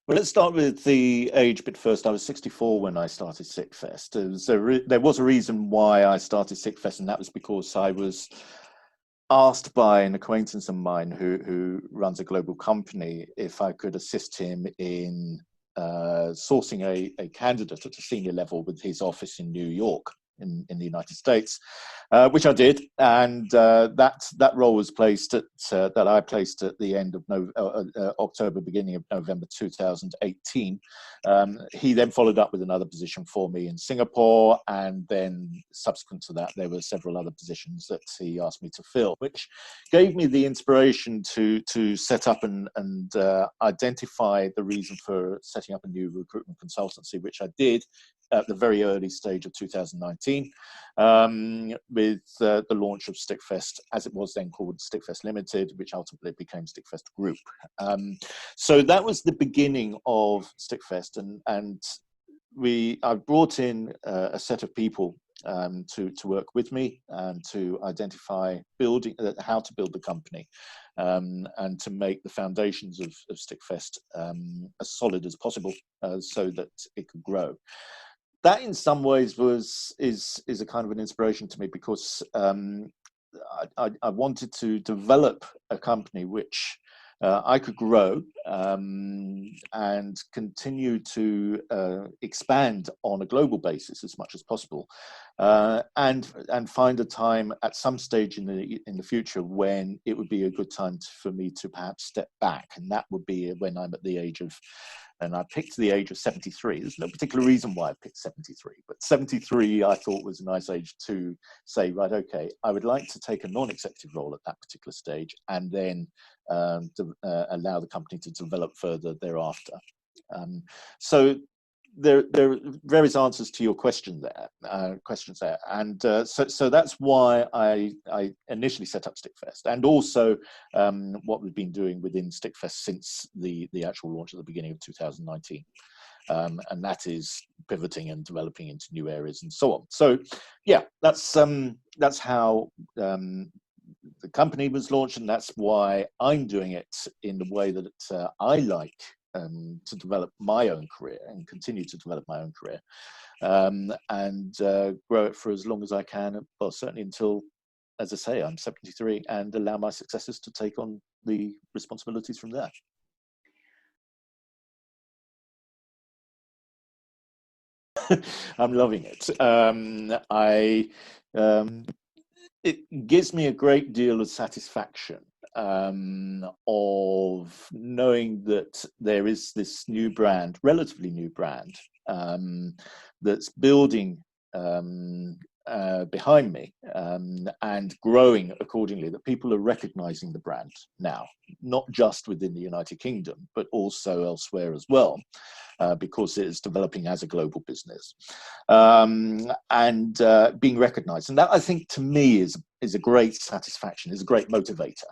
Well, let's start with the age bit first. I was 64 when I started Stickfest. There was a reason why I started Stickfest, and that was because I was asked by an acquaintance of mine who runs a global company if I could assist him in sourcing a candidate at a senior level with his office in New York in the United States, which I did, and that role was placed at that I placed at the end of October, beginning of November 2018. He then followed up with another position for me in Singapore, and then subsequent to that, there were several other positions that he asked me to fill, which gave me the inspiration to set up and identify the reason for setting up a new recruitment consultancy, which I did at the very early stage of 2019, with the launch of Stickfest, as it was then called Stickfest Limited, which ultimately became Stickfest Group. So that was the beginning of Stickfest, and I brought in a set of people to work with me and to identify how to build the company, and to make the foundations of Stickfest as solid as possible, so that it could grow. That in some ways is a kind of an inspiration to me, because I wanted to develop a company which I could grow and continue to expand on a global basis as much as possible, and find a time at some stage in the future when it would be a good time for me to perhaps step back, and that would be when I'm at the age of. And I picked the age of 73. There's no particular reason why I picked 73, but 73 I thought was a nice age to say, right, okay, I would like to take a non-executive role at that particular stage, and then allow the company to develop further thereafter. So there are various answers to your questions there, and so that's why I initially set up Stickfest, and also what we've been doing within Stickfest since the actual launch at the beginning of 2019, and that is pivoting and developing into new areas and so on. So yeah, that's how the company was launched, and that's why I'm doing it in the way that I like to develop my own career and continue to develop my own career, and grow it for as long as I can. Well, certainly until, as I say, I'm 73, and allow my successors to take on the responsibilities from there. I'm loving it. It gives me a great deal of satisfaction of knowing that there is this new brand, relatively new brand, that's building behind me, and growing accordingly, that people are recognizing the brand now, not just within the United Kingdom, but also elsewhere as well, because it is developing as a global business, and being recognized. And that, I think, to me is a great satisfaction, is a great motivator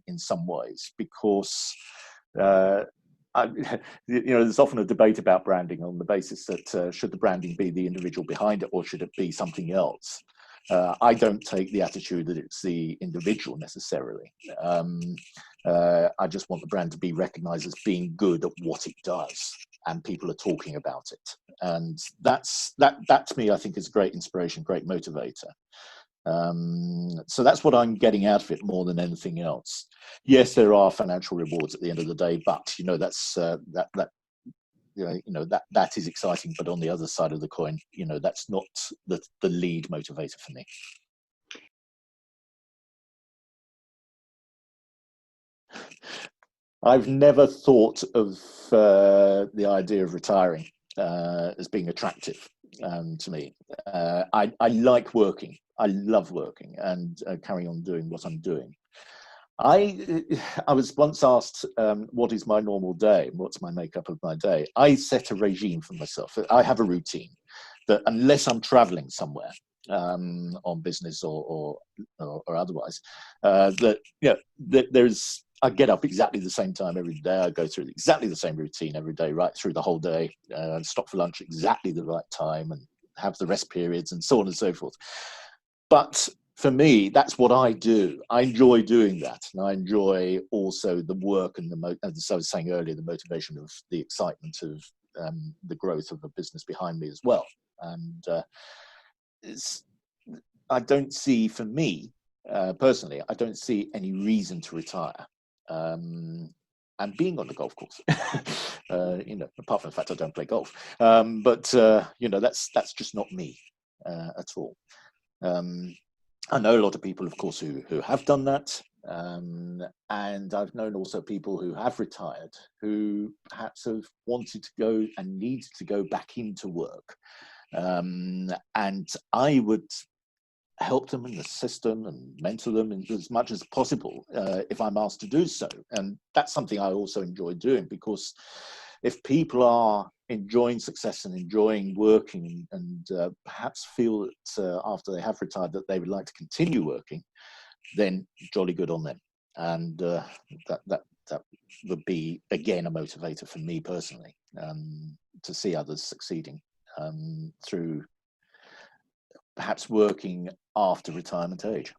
in some ways, because there's often a debate about branding on the basis that should the branding be the individual behind it, or should it be something else? I don't take the attitude that it's the individual necessarily. I just want the brand to be recognized as being good at what it does, and people are talking about it. And that to me, I think, is a great inspiration, great motivator. So that's what I'm getting out of it more than anything else. Yes, there are financial rewards at the end of the day, but that's that is exciting. But on the other side of the coin, that's not the lead motivator for me. I've never thought of the idea of retiring as being attractive to me. I like working. I love working and carrying on doing what I'm doing. I was once asked, what is my normal day? What's my makeup of my day? I set a regime for myself. I have a routine that, unless I'm traveling somewhere on business or otherwise, there's, I get up exactly the same time every day. I go through exactly the same routine every day, right through the whole day. Stop for lunch exactly the right time, and have the rest periods, and so on and so forth. But for me, that's what I do. I enjoy doing that, and I enjoy also the work and as I was saying earlier, the motivation of the excitement of the growth of the business behind me as well. And it's, I don't see, for me personally, I don't see any reason to retire. And being on the golf course, apart from the fact I don't play golf, but that's just not me at all. I know a lot of people, of course, who have done that. And I've known also people who have retired who perhaps have wanted to go and needed to go back into work. And I would help them and assist them and mentor them as much as possible if I'm asked to do so. And that's something I also enjoy doing, because if people are enjoying success and enjoying working and perhaps feel that after they have retired that they would like to continue working, then jolly good on them. And that would be, again, a motivator for me personally, to see others succeeding through perhaps working after retirement age.